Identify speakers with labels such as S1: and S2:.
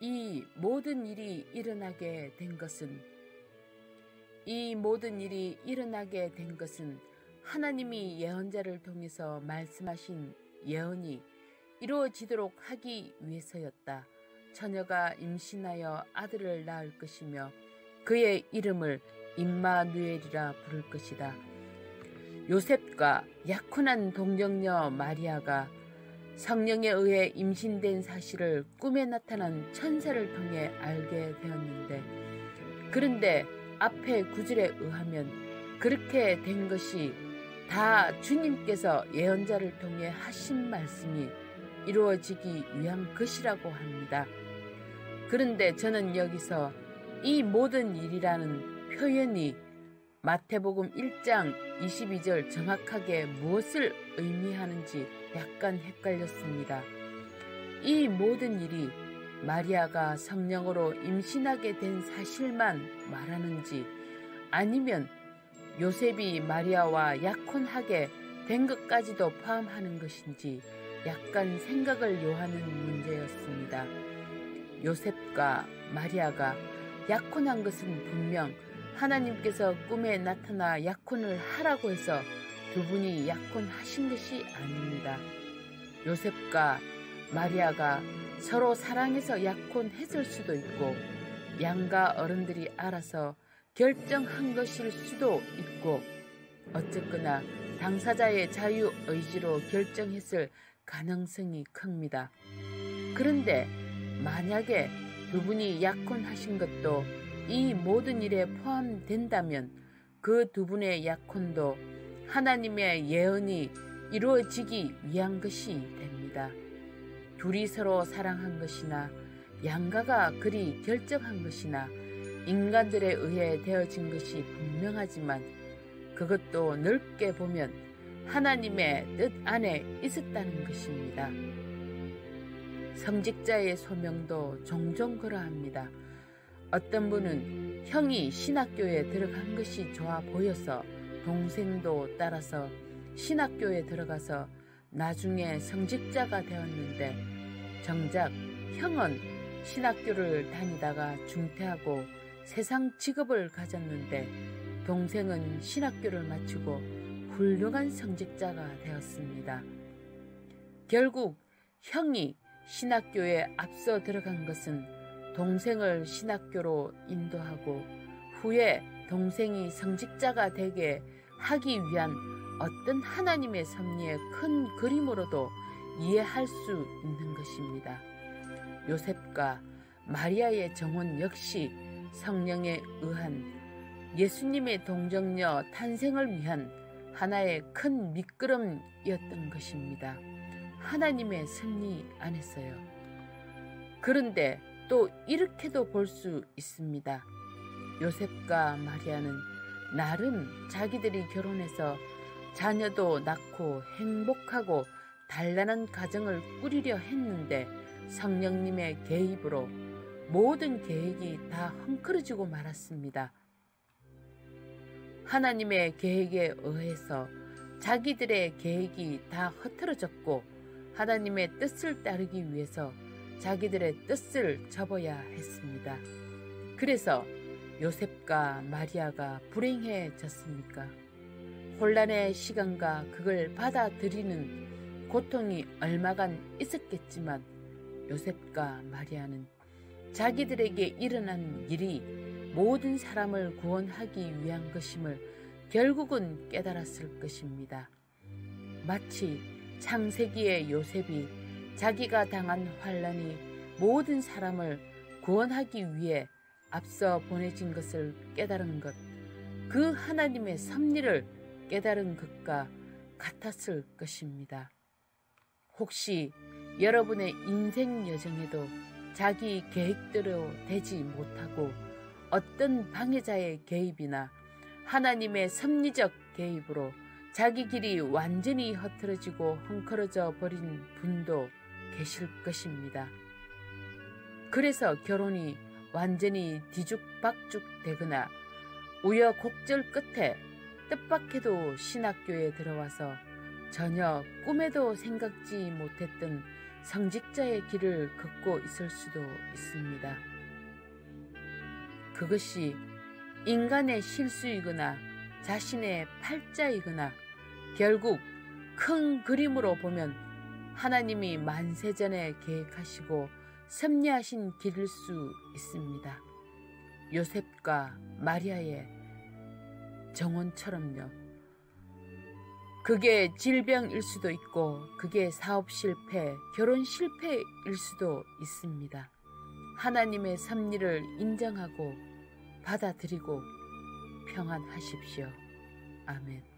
S1: 이 모든 일이 일어나게 된 것은 하나님이 예언자를 통해서 말씀하신 예언이 이루어지도록 하기 위해서였다. 처녀가 임신하여 아들을 낳을 것이며 그의 이름을 임마누엘이라 부를 것이다. 요셉과 약혼한 동정녀 마리아가 성령에 의해 임신된 사실을 꿈에 나타난 천사를 통해 알게 되었는데, 그런데 앞의 구절에 의하면 그렇게 된 것이 다 주님께서 예언자를 통해 하신 말씀이 이루어지기 위한 것이라고 합니다. 그런데 저는 여기서 이 모든 일이라는 표현이 마태복음 1장 22절 정확하게 무엇을 의미하는지 약간 헷갈렸습니다. 이 모든 일이 마리아가 성령으로 임신하게 된 사실만 말하는지, 아니면 요셉이 마리아와 약혼하게 된 것까지도 포함하는 것인지 약간 생각을 요하는 문제였습니다. 요셉과 마리아가 약혼한 것은 분명 하나님께서 꿈에 나타나 약혼을 하라고 해서 두 분이 약혼하신 것이 아닙니다. 요셉과 마리아가 서로 사랑해서 약혼했을 수도 있고, 양가 어른들이 알아서 결정한 것일 수도 있고, 어쨌거나 당사자의 자유의지로 결정했을 가능성이 큽니다. 그런데 만약에 두 분이 약혼하신 것도 이 모든 일에 포함된다면 그 두 분의 약혼도 하나님의 예언이 이루어지기 위한 것이 됩니다. 둘이 서로 사랑한 것이나 양가가 그리 결정한 것이나 인간들에 의해 되어진 것이 분명하지만, 그것도 넓게 보면 하나님의 뜻 안에 있었다는 것입니다. 성직자의 소명도 종종 그러합니다. 어떤 분은 형이 신학교에 들어간 것이 좋아 보여서 동생도 따라서 신학교에 들어가서 나중에 성직자가 되었는데, 정작 형은 신학교를 다니다가 중퇴하고 세상 직업을 가졌는데 동생은 신학교를 마치고 훌륭한 성직자가 되었습니다. 결국 형이 신학교에 앞서 들어간 것은 동생을 신학교로 인도하고 후에 동생이 성직자가 되게 하기 위한 어떤 하나님의 섭리의 큰 그림으로도 이해할 수 있는 것입니다. 요셉과 마리아의 정혼 역시 성령에 의한 예수님의 동정녀 탄생을 위한 하나의 큰 밑거름이었던 것입니다. 하나님의 섭리 안에서요. 그런데 또 이렇게도 볼 수 있습니다. 요셉과 마리아는 나름 자기들이 결혼해서 자녀도 낳고 행복하고 단란한 가정을 꾸리려 했는데 성령님의 개입으로 모든 계획이 다 헝클어지고 말았습니다. 하나님의 계획에 의해서 자기들의 계획이 다 흐트러졌고, 하나님의 뜻을 따르기 위해서 자기들의 뜻을 접어야 했습니다. 그래서 요셉과 마리아가 불행해졌습니까? 혼란의 시간과 그걸 받아들이는 고통이 얼마간 있었겠지만, 요셉과 마리아는 자기들에게 일어난 일이 모든 사람을 구원하기 위한 것임을 결국은 깨달았을 것입니다. 마치 창세기의 요셉이 자기가 당한 환난이 모든 사람을 구원하기 위해 앞서 보내진 것을 깨달은 것, 그 하나님의 섭리를 깨달은 것과 같았을 것입니다. 혹시 여러분의 인생 여정에도 자기 계획대로 되지 못하고 어떤 방해자의 개입이나 하나님의 섭리적 개입으로 자기 길이 완전히 흐트러지고 헝클어져 버린 분도 계실 것입니다. 그래서 결혼이 완전히 뒤죽박죽 되거나 우여곡절 끝에 뜻밖에도 신학교에 들어와서 전혀 꿈에도 생각지 못했던 성직자의 길을 걷고 있을 수도 있습니다. 그것이 인간의 실수이거나 자신의 팔자이거나 결국 큰 그림으로 보면 하나님이 만세전에 계획하시고 섭리하신 길일 수 있습니다. 요셉과 마리아의 정원처럼요. 그게 질병일 수도 있고 그게 사업 실패, 결혼 실패일 수도 있습니다. 하나님의 섭리를 인정하고 받아들이고 평안하십시오. 아멘.